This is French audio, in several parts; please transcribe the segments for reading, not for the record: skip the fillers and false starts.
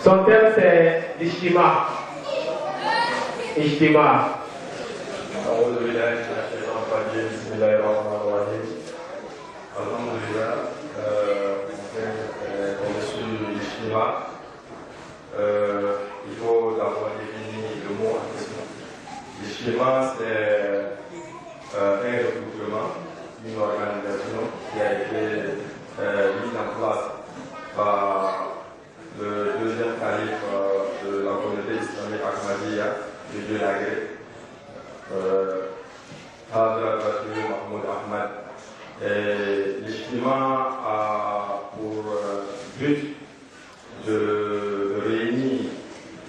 Son thème c'est l'Ishtima. Ishtima. Il faut d'abord définir le mot en question. L'Ishtima, c'est un regroupement, une organisation qui a été mise en place par le deuxième calife de la communauté islamique Ahmadiyya, de Dieu l'Agré, Hazrat Mahmoud Ahmad. L'Ishtima a pour but de réunir,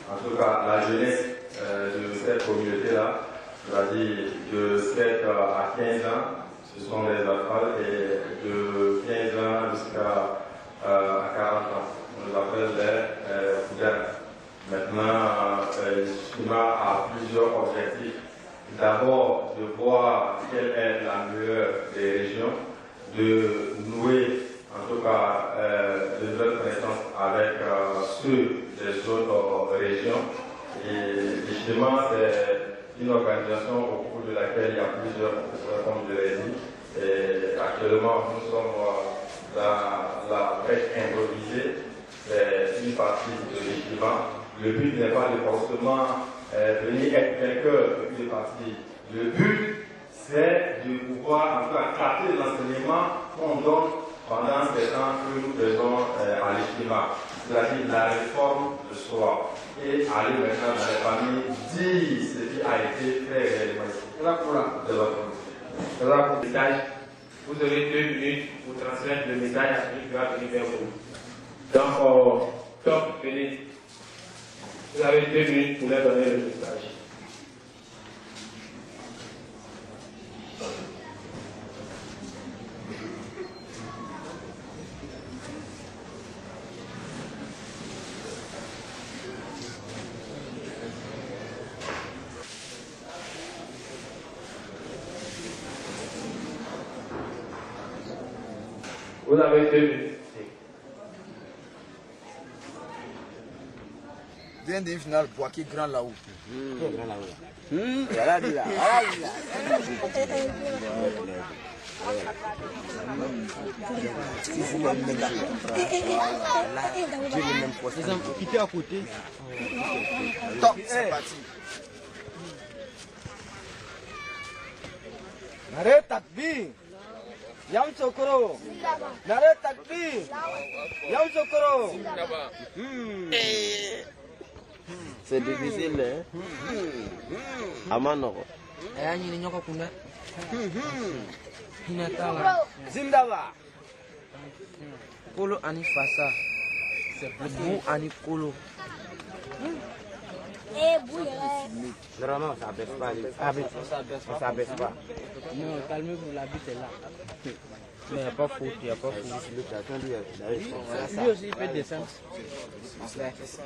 en tout cas, la jeunesse de cette communauté-là, c'est-à-dire de 7 à 15 ans, ce sont les enfants, et de 15 ans jusqu'à 40 ans. On les appelle les Foudanes. Maintenant, l'Ishtima a plusieurs objectifs. D'abord, de voir quelle est la meilleure des régions, de nouer, en tout cas, de nouvelles connaissances avec ceux des autres régions. Et justement, c'est une organisation au cours de laquelle il y a plusieurs professeurs, comme je l'ai dit. Et actuellement, nous sommes dans la brèche improvisée. C'est une partie de l'Ishtima. Le but n'est pas de forcément venir être quelqu'un depuis les parties. Le but, c'est de pouvoir, en tout cas, capter l'enseignement qu'on donne pendant ces temps que nous faisons à l'Ishtima, c'est-à-dire la réforme de soi, et aller maintenant dans les familles, dire ce qui a été fait réellement ici. C'est là pour le message. Vous aurez 2 minutes pour transmettre le message à celui qui va venir vers vous. Donc, top, venez. Vous avez 2 minutes pour leur donner le message. Vous avez 2 minutes. Viens d'une finale Boaké grand là-haut. Grand là-haut. Voilà, là. Quittez à côté. Top, c'est parti. Arrête, takbir. Yam Sokoro. Arrête, takbir. Yam Sokoro. C'est difficile, hein? Amanoko. Zindaba. Kolo ani fasa. C'est Bou ani Kolo. Normalement, ça baisse pas. Ça baisse pas. Non, calmez-vous, la bite est là. Mais il n'y a pas faute, il n'y a pas faute. Lui aussi, il peut descendre.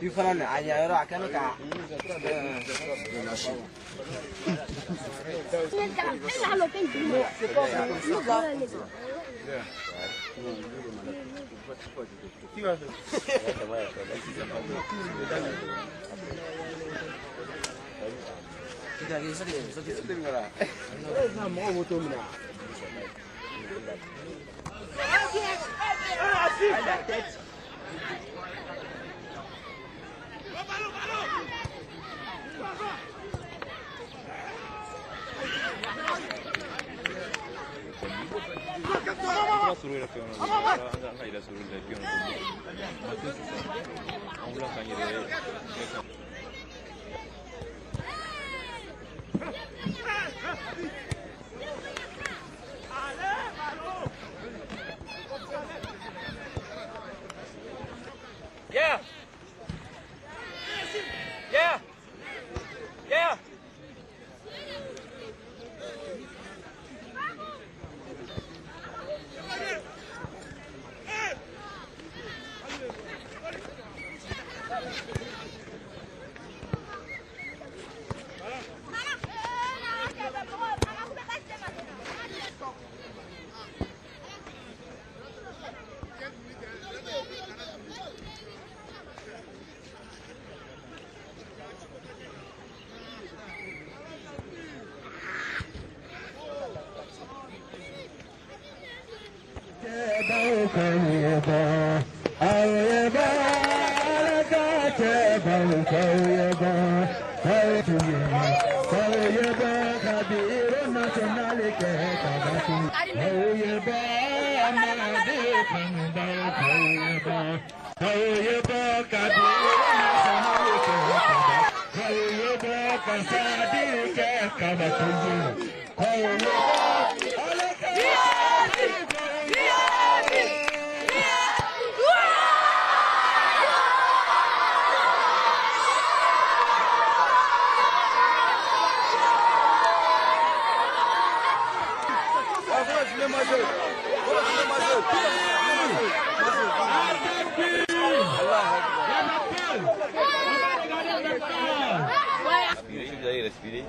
Il faut aller à Yara, à Kanaka. Qui va faire? Yeah! Yeah! Yeah!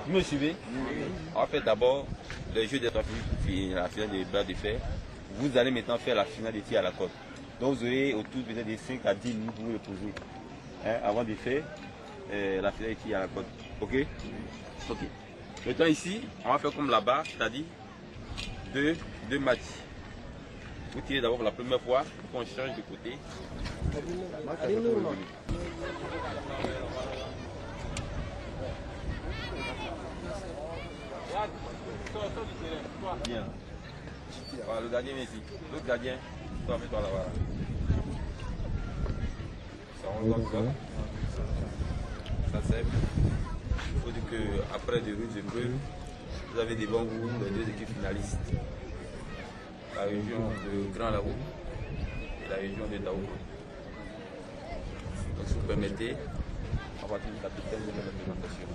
Vous me suivez? On fait d'abord le jeu des 3 filles, la finale des barres de fer. Vous allez maintenant faire la finale des tirs à la corde. Donc vous aurez autour de 5 à 10 minutes pour vous reposer. Hein, avant de faire la finale des tirs à la corde. Ok? Ok. Maintenant ici, on va faire comme là-bas, c'est-à-dire deux matchs. Vous tirez d'abord pour la première fois, on change de côté. Bien. Voilà, le gardien vient ici. L'autre gardien, toi, mets-toi là-bas. Ça, on voit ça. Ça sert. Il faut dire qu'après de rudes épreuves, vous avez des bons goûts, les 2 équipes finalistes. La région de Grand Laou et la région de Daou. Donc, si vous permettez, on va partir du capitaine de la représentation.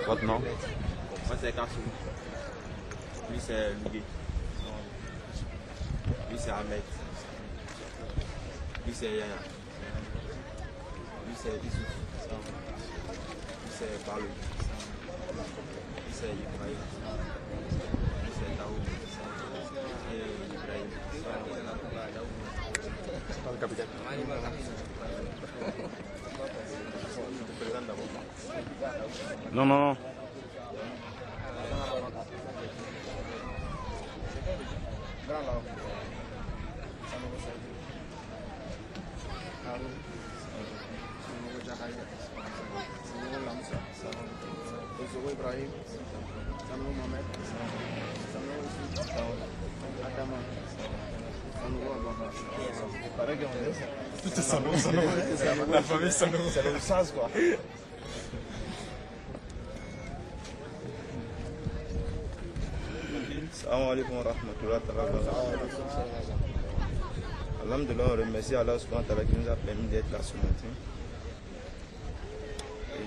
Votre nom? Moi c'est Kassou. Lui c'est Lougué. Lui c'est Ahmed. Lui c'est Yaya. Lui c'est Issouf. Lui c'est Balou. Lui c'est Ibrahim. Lui c'est Daoud. Et Ibrahim. Le capitaine. Non, non, non. Ibrahim, Sanou Mohamed, Sanou Adama, Sanou Tout est Sanou. La famille Sanou. C'est le sens quoi. Assalamu alaikum wa rahmatullahi wa barakatuh. Alhamdulillah, on remercie Allah subhanahu wa ta'ala qui nous a permis d'être là ce matin.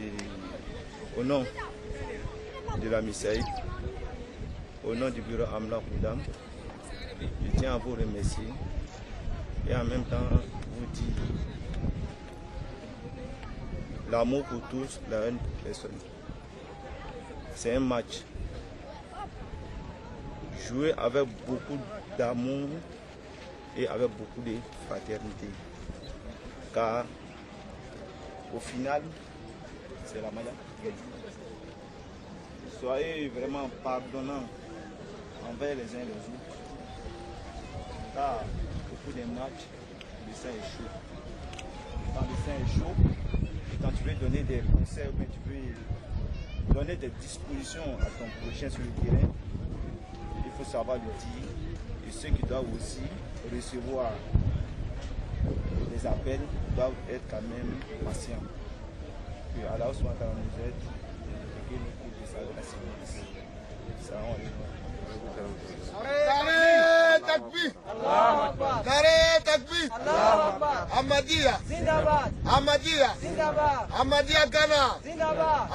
Et au nom de la Misaïd, au nom du bureau Amla Koudam, je tiens à vous remercier et en même temps vous dire l'amour pour tous, la haine pour personne. C'est un match joué avec beaucoup d'amour et avec beaucoup de fraternité. Car au final, c'est la manière qui gagne. Soyez vraiment pardonnants envers les uns et les autres. Car beaucoup de matchs, le sang est chaud. Quand le sang est chaud, quand tu veux donner des conseils, mais tu veux donner des dispositions à ton prochain sur le terrain, il faut savoir le dire. Et ceux qui doivent aussi recevoir les appels doivent être quand même patients. Que Allah nous aide et que nous coûte de sa grâce. Nare takbir! Nare takbir! Ahmadiyya! Ahmadiyya! Ahmadiyya Ghana!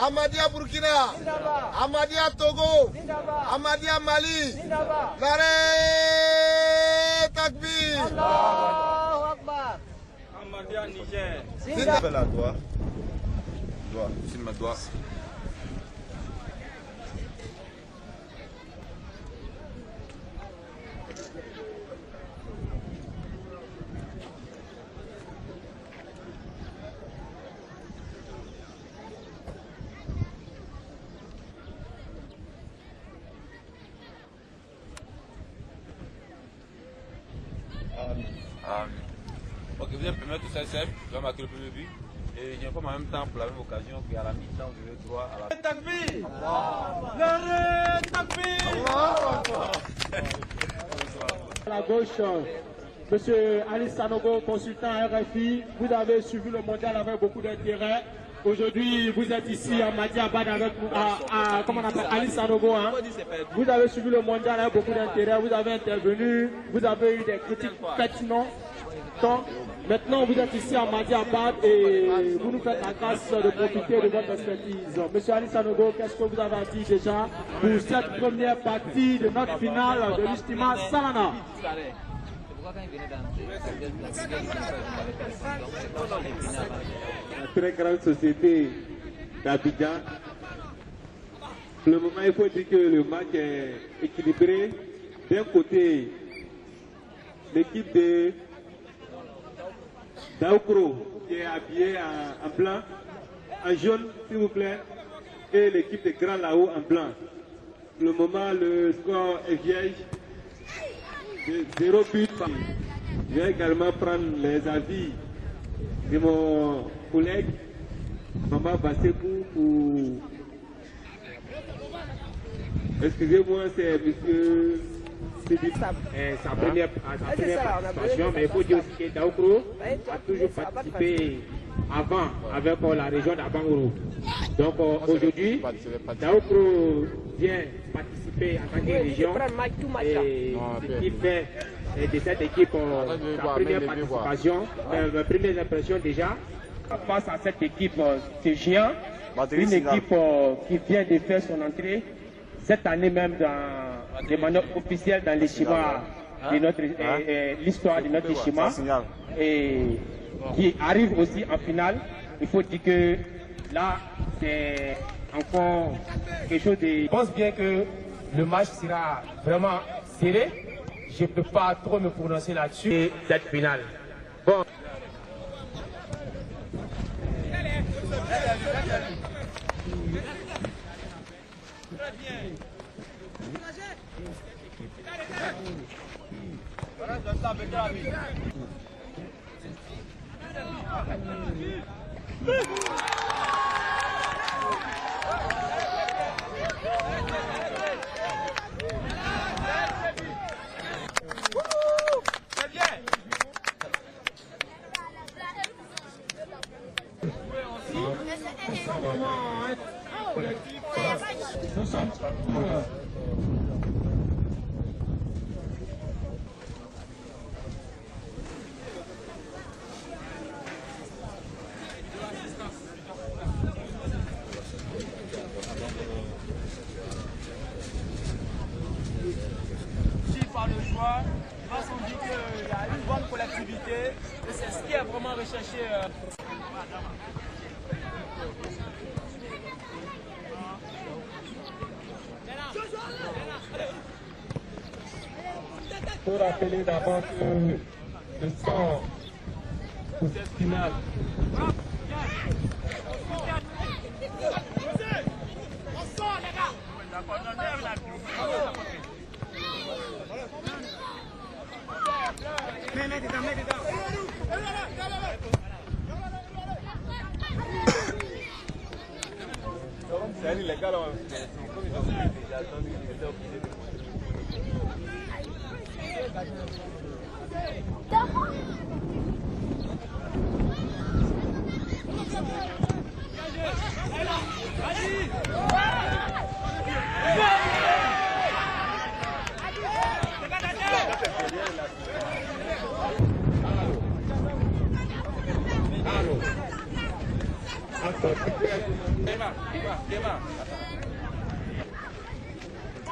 Ahmadiyya Burkina! Ahmadiyya Togo! Ahmadiyya Mali! Nare takbir! Allahu Akbar! Ahmadiyya Niger! Fais la doigt. C'est ma doigt. Ok, vous êtes premier tout ça simple, vous avez marqué le premier but. Et j'informe en même temps pour la même occasion qu'à la mi-temps, vous avez droit à la... Takbir! À la gauche, Monsieur Ali Sanogo, consultant RFI, vous avez suivi le mondial avec beaucoup d'intérêt. Aujourd'hui, vous êtes ici à Madi Abad avec comment on appelle, Ali Sanogo. Hein? Vous avez suivi le mondial avec beaucoup d'intérêt, vous avez intervenu, vous avez eu des critiques pertinentes. Maintenant, vous êtes ici à Madi Abad et vous nous faites la grâce de profiter de votre expertise. Monsieur Ali Sanogo, qu'est-ce que vous avez à dire déjà pour cette première partie de notre finale de l'Istima Salana? La très grande société d'Abidjan. Pour le moment, il faut dire que le match est équilibré. D'un côté, l'équipe de Daoukro qui est habillée en blanc, en jaune s'il vous plaît, et l'équipe de Grand Lao en blanc. Pour le moment, le score est vierge. 0 but. Je vais également prendre les avis de mon collègue Maman Bassekou pour... Excusez-moi, c'est monsieur... sa première participation, mais il faut dire aussi que Daoukro a toujours participé avant avec la région d'Abangoro. Donc aujourd'hui, Daoukro vient participer en tant que région et ce qui fait de cette équipe sa première participation, première impression déjà. Face à cette équipe de géant, une équipe qui vient de faire son entrée cette année même de manière officielle dans l'Ishima de notre l'histoire de notre Ishima et qui arrive aussi en finale. Il faut dire que là c'est encore quelque chose de... Je pense bien que le match sera vraiment serré. Je ne peux pas trop me prononcer là-dessus. Cette finale. Bon. Par le choix, parce qu'on dit qu'il y a une bonne collectivité et c'est ce qui est vraiment recherché. Il faut rappeler d'abord que le score pour cette finale C'est illégal.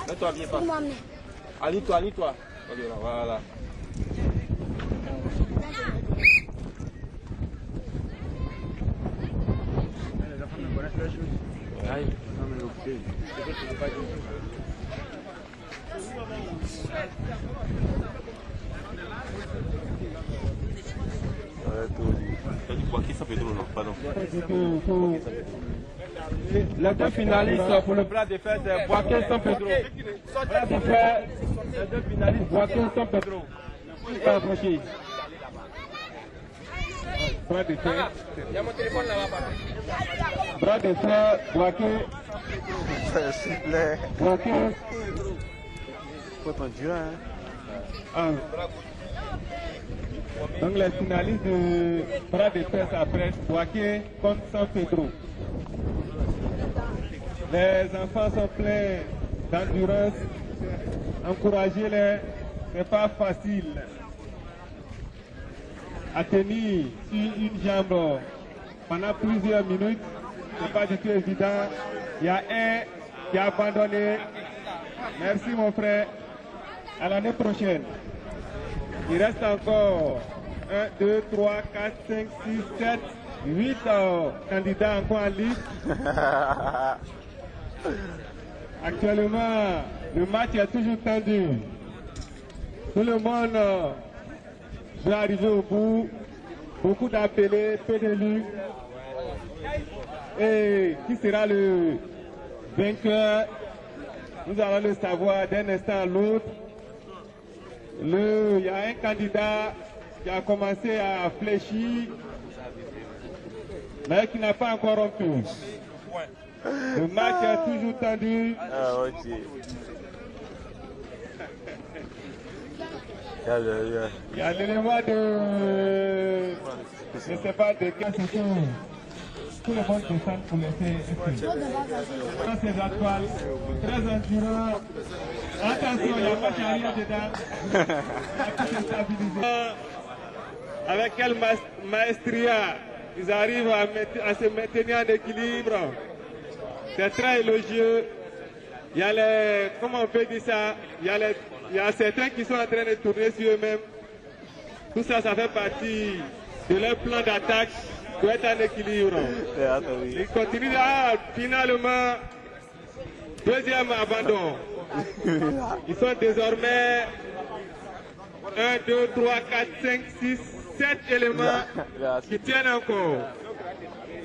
Mets-toi bien pas. Allie-toi, allie-toi. Voilà. Les deux finalistes pour le plat de fête, c'est Boaké San Pedro. Pour faire les deux finalistes, Boaké San Pedro. bras de fer. Il y a mon téléphone là-bas, papa. Bras de fer, Boaké. S'il te plaît. Boaké. Faut ton Dieu, hein. Donc les finalistes de bras de fer s'apprêtent. Boaké contre San Pedro. Les enfants sont pleins d'endurance. Encouragez-les, c'est pas facile. À tenir sur une jambe pendant plusieurs minutes, c'est pas du tout évident. Il y a un qui a abandonné. Merci mon frère. À l'année prochaine. Il reste encore 1, 2, 3, 4, 5, 6, 7, 8 candidats encore en liste. Actuellement, le match est toujours tendu. Tout le monde veut arriver au bout. Beaucoup d'appelés, peu d'élus. Et qui sera le vainqueur? Nous allons le savoir d'un instant à l'autre. Il y a un candidat qui a commencé à fléchir, mais qui n'a pas encore rompu. Le match est toujours tendu. Ah, ok. Il y a l'élément de... Je ne sais pas de quel c'est. Tout le monde descend pour laisser. Dans ces étoiles, très endurant. Attention, il n'y a pas carrière dedans. Avec quelle maestria ils arrivent à se maintenir en équilibre. C'est très élogieux. Il y a les, comment on peut dire ça, il y a certains qui sont en train de tourner sur eux-mêmes. Tout ça, ça fait partie de leur plan d'attaque pour être en équilibre. Ils continuent finalement, deuxième abandon. Ils sont désormais 1, 2, 3, 4, 5, 6, 7 éléments qui tiennent encore.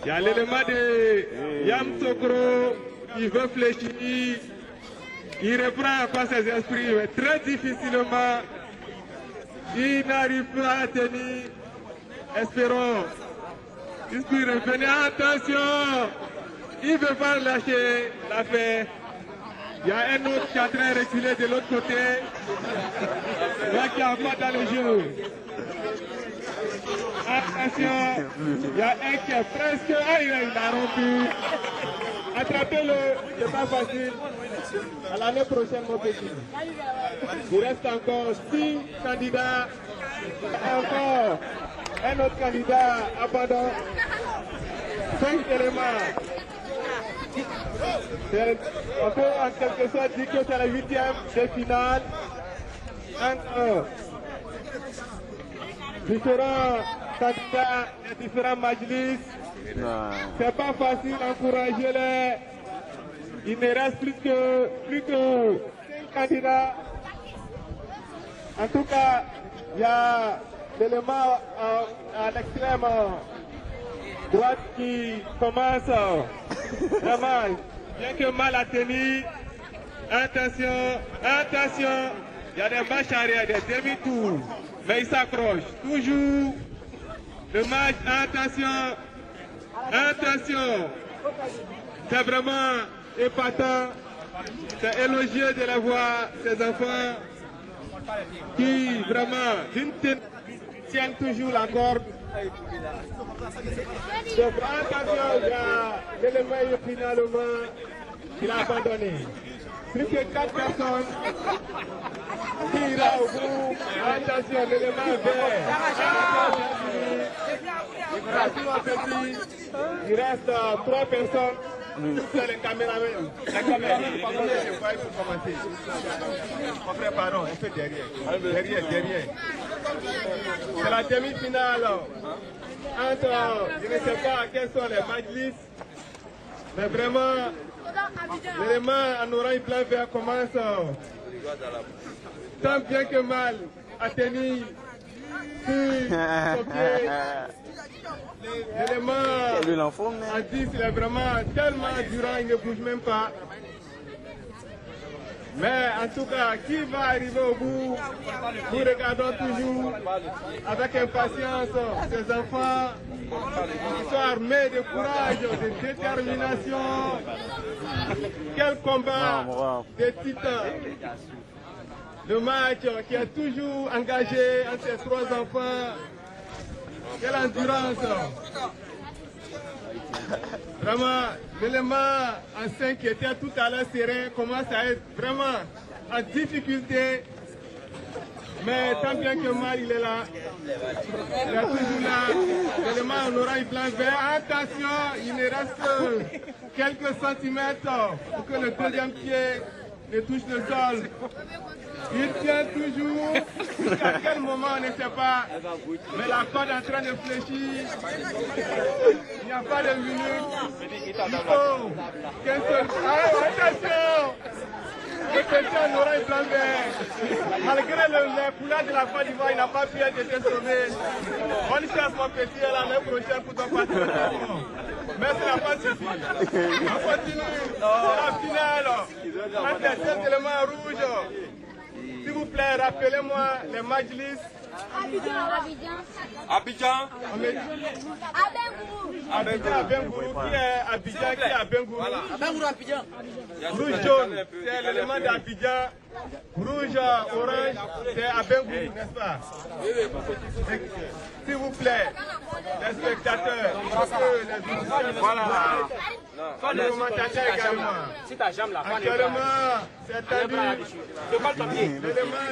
Il y a l'élément de Yam Sokro qui veut fléchir. Il reprend encore ses esprits, mais très difficilement. Il n'arrive pas à tenir. Espérons. Il peut revenir. Attention! Il ne veut pas lâcher l'affaire. Il y a un autre qui est en train de reculer de l'autre côté. Là qui est encore dans le jeu. Attention, il y a un qui est presque. Ah, il a rompu. Attrapez-le, c'est pas facile. À l'année prochaine, mon petit. Il reste encore 6 candidats. Encore un autre candidat abandon. 5 éléments. On peut en quelque sorte dire que c'est la 8e de finale entre différents candidats et différents majlis. C'est pas facile d'encourager-les. Il ne reste plus que 5 candidats. En tout cas, il y a l'élément à l'extrême droite qui commence vraiment bien que mal à tenir. Attention, attention, il y a des marches arrière, des demi-tours, mais il s'accroche. Toujours le match, attention, attention. C'est vraiment épatant, c'est élogieux de la voir, ces enfants qui vraiment tiennent toujours la corde. Donc attention, il y a l'élément finalement qu'il a abandonné. Plus que 4 personnes qui ira au bout. Attention, l'élément vert. Il reste 3 personnes. C'est les caméramans. Les caméramans, je vois, il faut commencer. Mon frère, pardon, on fait derrière. Derrière. C'est la demi-finale. Entre, je ne sais pas quels sont les majlis, mais vraiment, l'élément en orange blanc vert commence tant bien que mal à tenir sur son pied. L'élément en 10, il est vraiment tellement durant, il ne bouge même pas. Mais en tout cas, qui va arriver au bout? Nous regardons toujours avec impatience ces enfants qui sont armés de courage, de détermination. Quel combat des titans! Le match qui est toujours engagé entre ces trois enfants. Quelle endurance! Vraiment, l'élément en 5 qui était tout à l'heure serein commence à être vraiment en difficulté. Mais tant bien que mal, il est là. Il est toujours là. L'élément en orange blanc vert. Attention, il ne reste que quelques centimètres pour que le deuxième pied ne touche le sol. Il tient toujours. Jusqu'à quel moment, on ne sait pas. Mais la corde est en train de fléchir. Il n'y a pas de minute. Il faut qu'un seul... Attention! Le petit en orange blanc vert. Malgré les couleurs de la Côte d'Ivoire, il n'a pas pu être sauvé. Bonne chance, mon petit, à l'année prochaine pour ton partenaire. Mais ça n'a pas suffi. On continue. C'est la finale. Entre ces éléments rouges. S'il vous plaît, rappelez-moi les majlis. Abidjan. Abengourou. Qui est Abidjan? Qui est Abengourou? Abengourou, Abidjan. Rouge jaune, c'est l'élément d'Abidjan. Rouge orange, c'est Abengourou, n'est-ce pas? S'il vous plaît, les spectateurs, voilà. Les commentateurs également. Actuellement, c'est tendu. L'élément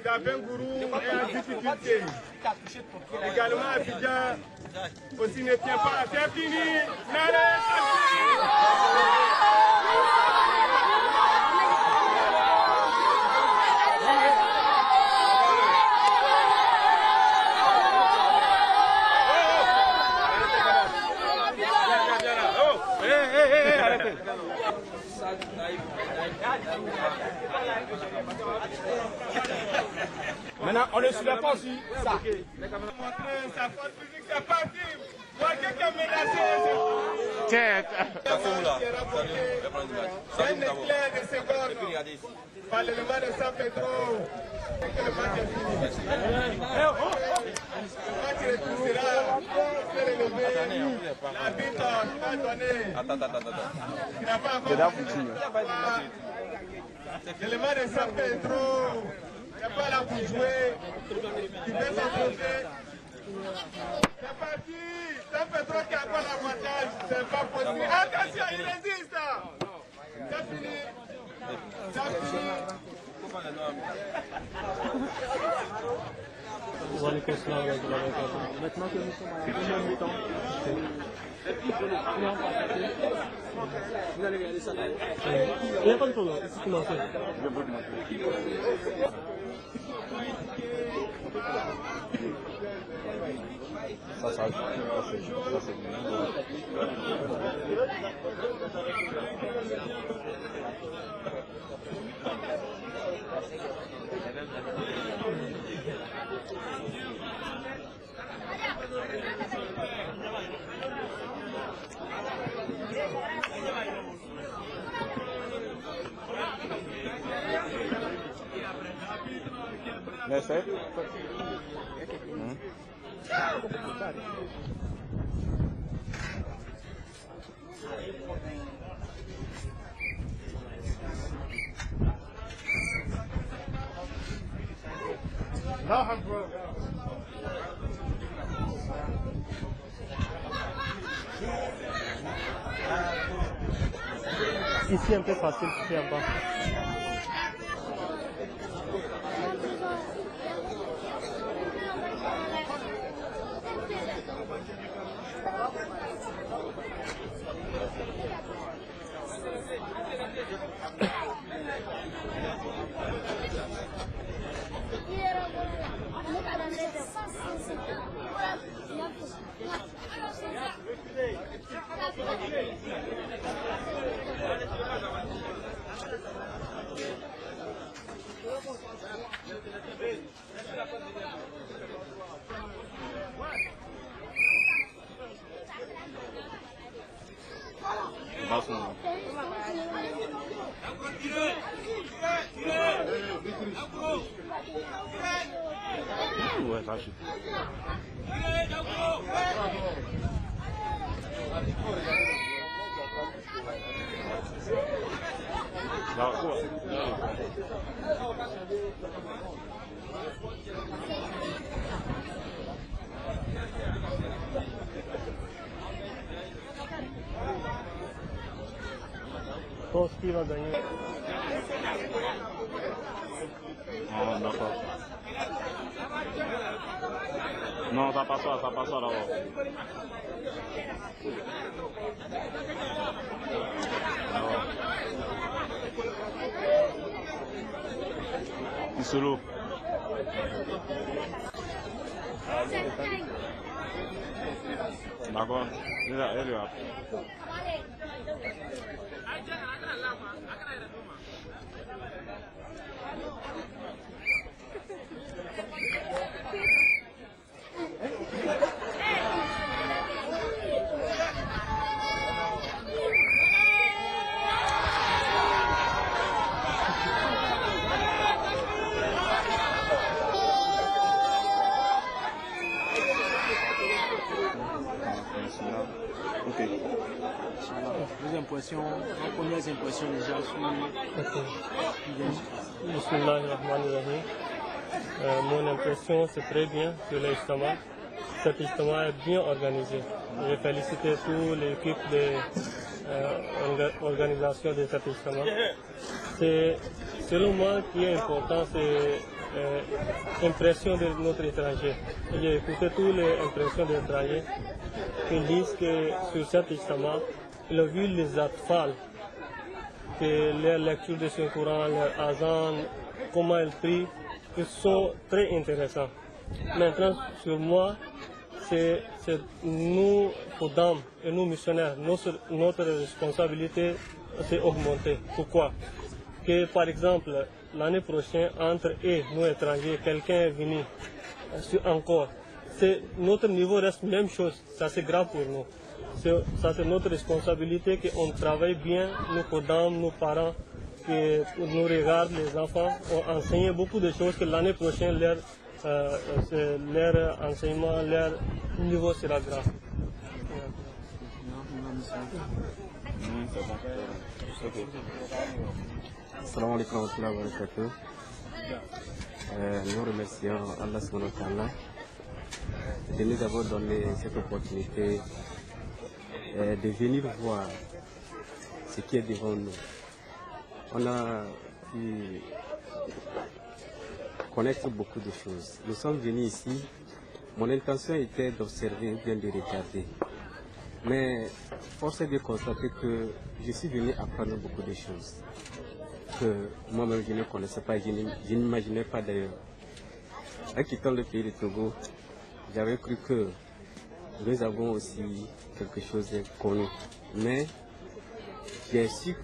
d'Abengourou est en difficulté. Également, Abidjan aussi ne tient pas. C'est fini. Maintenant, on ne soulève pas aussi. Ça. Montrer sa force physique, c'est parti. Moi, quelqu'un menacé. Tiens. C'est un éclair de seconde. Par l'élément de San Pedro. Le match est fini. Le match retournera. C'est relevé. L'arbitre va donner. Attends. Il n'a pas encore. L'élément de San Pedro. Il n'est pas là pour jouer. Il veut s'affronter. C'est parti. San Pedro qui a encore l'avantage. C'est pas possible. Attention, il résiste. C'est fini. C'est fini. On va les construire avec la récupération. Maintenant que nous sommes à la deuxième mi-temps, vous allez regarder ça. Il n'y a pas de problème, c'est commencé. Ça c'est Neyse. Ici un peu facile, ici en bas. Ouais, ça suffit. Je pense qu'il va gagner. Ah, d'accord. Non, ça passe pas d'abord. Solo. D'accord. Elle est là. Vos impressions, vos premières impressions déjà sur Bismillahirrahmanirrahim. Mon impression c'est très bien sur l'Ijtima. Cet Ijtima est bien organisé. Je félicite toute l'équipe de organisation de cet Ijtima. Selon moi, ce qui est important, c'est l'impression de notre étranger. J'ai écouté toutes les impressions des étrangers qui disent que sur cet Ijtima, ils ont vu les atfal, que leur lecture de ce Coran, leur azan, comment ils prient, ils sont très intéressants. Maintenant, sur moi, c'est nous, Kodam, et nous missionnaires, notre responsabilité s'est augmentée. Pourquoi? Que par exemple, l'année prochaine, entre nous étrangers, quelqu'un est venu encore. Notre niveau reste la même chose, ça c'est grave pour nous. Ça c'est notre responsabilité qu'on travaille bien, nous Kodam, nos parents, que nous regardent, les enfants, ont enseigné beaucoup de choses que l'année prochaine, leur enseignement, leur niveau sera grave. Assalamu alaikum wa rahmatullahi wa barakatuh. Nous remercions Allah subhanahu wa ta'ala de nous avoir donné cette opportunité de venir voir ce qui est devant nous. On a pu connaître beaucoup de choses. Nous sommes venus ici, mon intention était d'observer ou bien de regarder. Mais force est de constater que je suis venu apprendre beaucoup de choses que moi-même je ne connaissais pas, je n'imaginais pas d'ailleurs. En quittant le pays de Togo, j'avais cru que nous avons aussi quelque chose de connu. Mais j'ai su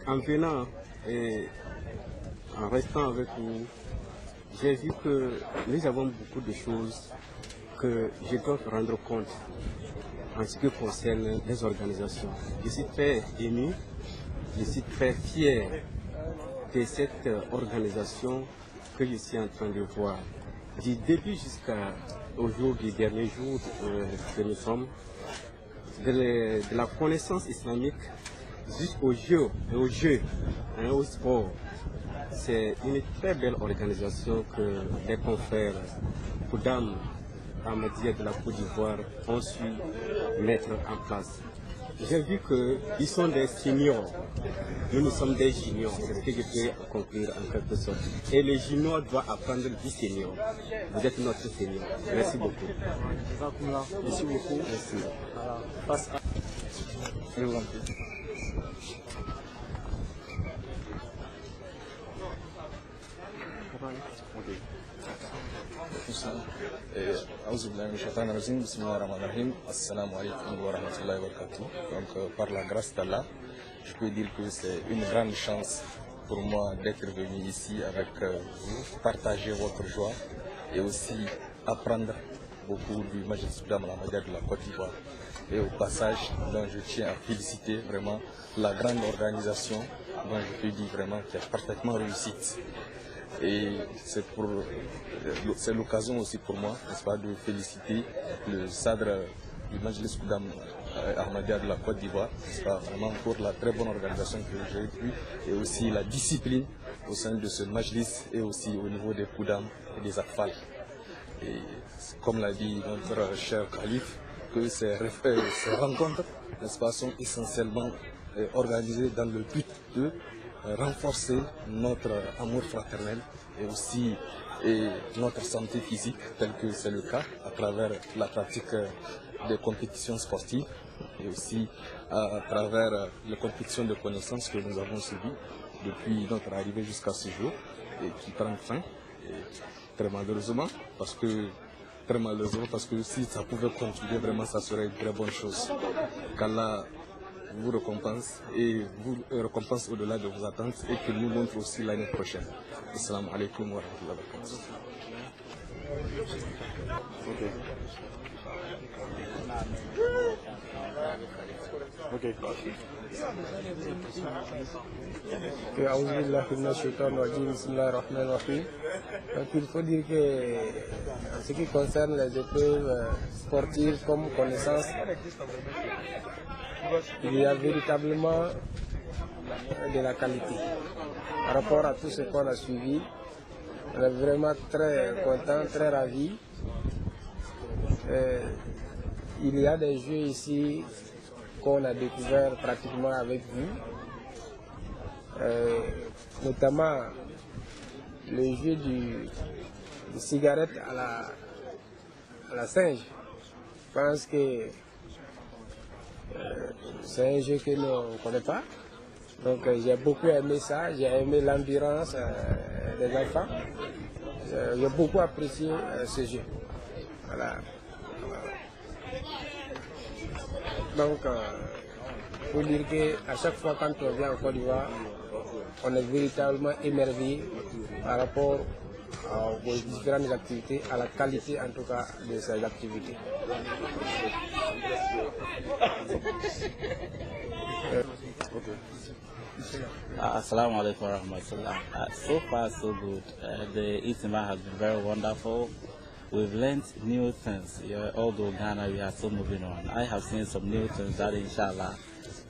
qu'en venant et en restant avec vous, j'ai vu que nous avons beaucoup de choses que je dois rendre compte en ce qui concerne les organisations. Je suis très ému, je suis très fier de cette organisation que je suis en train de voir. Du début jusqu'au jour du dernier jour que nous sommes, de la connaissance islamique jusqu'au jeu, au sport. C'est une très belle organisation que les confrères Kodam Ahmadiyya de la Côte d'Ivoire ont su mettre en place. J'ai vu qu'ils sont des seniors, nous sommes des juniors, c'est ce que je peux conclure en quelque sorte. Et les juniors doivent apprendre du senior. Vous êtes notre senior. Merci beaucoup. Merci beaucoup. Merci. Face à... Donc par la grâce d'Allah, je peux dire que c'est une grande chance pour moi d'être venu ici avec vous, partager votre joie et aussi apprendre beaucoup du Majlis Soudan Ahmadiyya de la Côte d'Ivoire. Et au passage, donc, je tiens à féliciter vraiment la grande organisation dont je peux dire vraiment qui a parfaitement réussi. Et c'est l'occasion aussi pour moi, n'est-ce pas, de féliciter le Sadr du Majlis Koudam Ahmadiyya de la Côte d'Ivoire, n'est-ce pas, vraiment pour la très bonne organisation que j'ai eue et aussi la discipline au sein de ce Majlis et aussi au niveau des Koudam et des Akfal. Et comme l'a dit notre cher calife, que ces rencontres, n'est-ce pas, sont essentiellement organisées dans le but de renforcer notre amour fraternel et aussi notre santé physique, tel que c'est le cas à travers la pratique des compétitions sportives et aussi à travers les compétitions de connaissances que nous avons suivies depuis notre arrivée jusqu'à ce jour et qui prennent fin. Et très malheureusement, parce que si ça pouvait continuer, vraiment ça serait une très bonne chose. Qu'Allah vous récompense et vous récompense au-delà de vos attentes et qu'il nous montre aussi l'année prochaine. Assalamu alaikum wa rahmatullahi wa barakatuh. Donc il faut dire que en ce qui concerne les épreuves sportives comme connaissance, il y a véritablement de la qualité. Par rapport à tout ce qu'on a suivi, on est vraiment très content, très ravis. Il y a des jeux ici qu'on a découvert pratiquement avec vous, notamment le jeu du cigarette à la singe. Je pense que c'est un jeu que nous ne connaissons pas. Donc j'ai beaucoup aimé ça, j'ai aimé l'ambiance des enfants. J'ai beaucoup apprécié ce jeu. Voilà. Donc, il faut dire qu'à chaque fois quand on vient en Côte d'Ivoire, on est véritablement émerveillé par rapport aux différentes activités, à la qualité en tout cas de ces activités. Assalamu alaikum wa rahmatullah. So far so good. The Itima has been very wonderful. We've learned new things. Although Ghana, we are still moving on. I have seen some new things that inshallah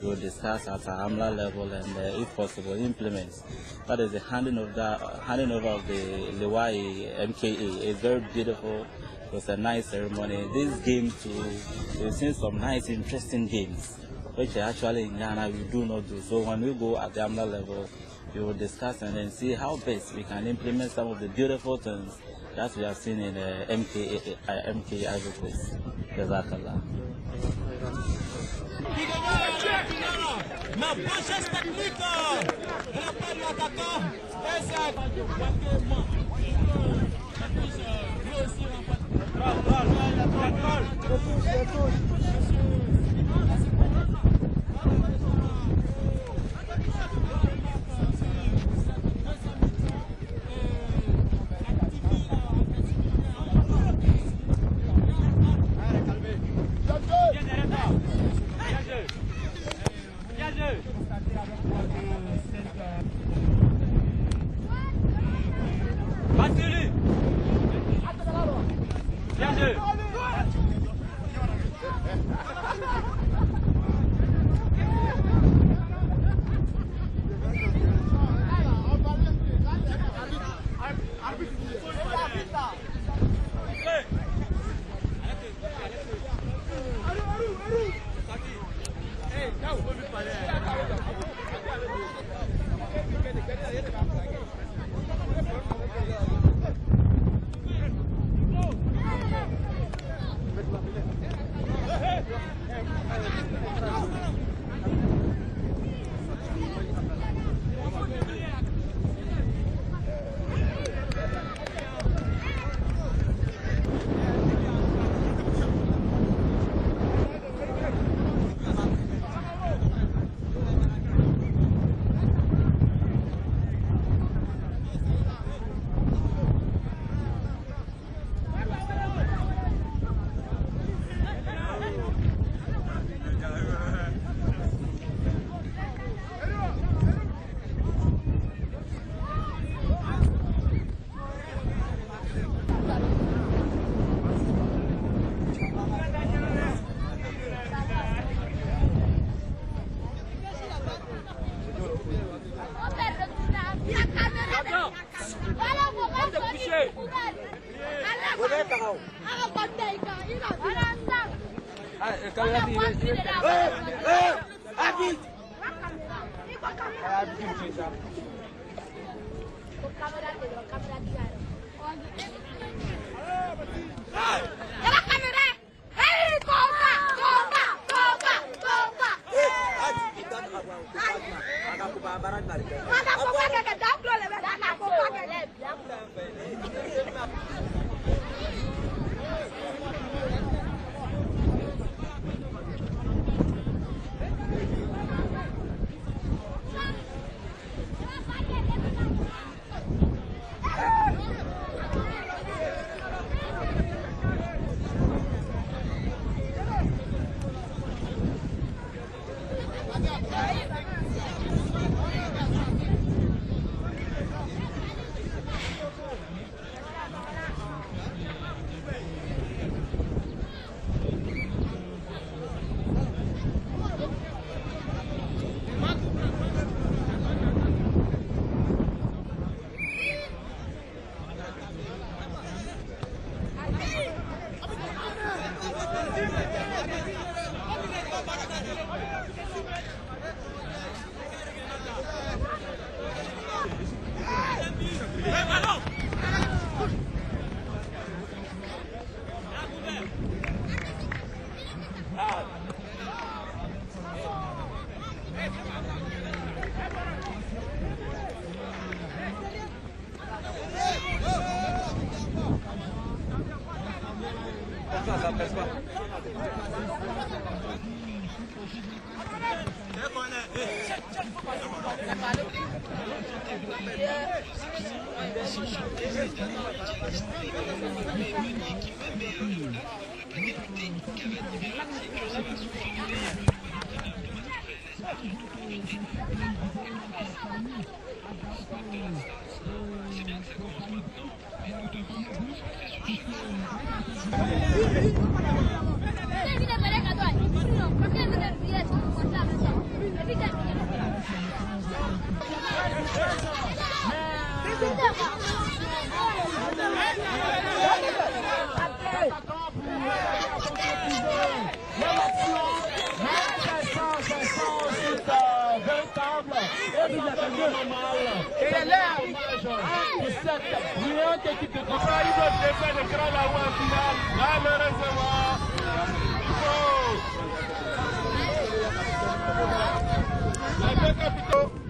we will discuss at a AMLA level and if possible implement. That is the handing over of the Liwai MKA. It's very beautiful. It was a nice ceremony. This game too, we've seen some nice interesting games, which actually in Ghana we do not do. So when we go at the AMLA level, we will discuss and then see how best we can implement some of the beautiful things that we have seen in MK Ivory Coast. Jazakallah.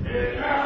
Les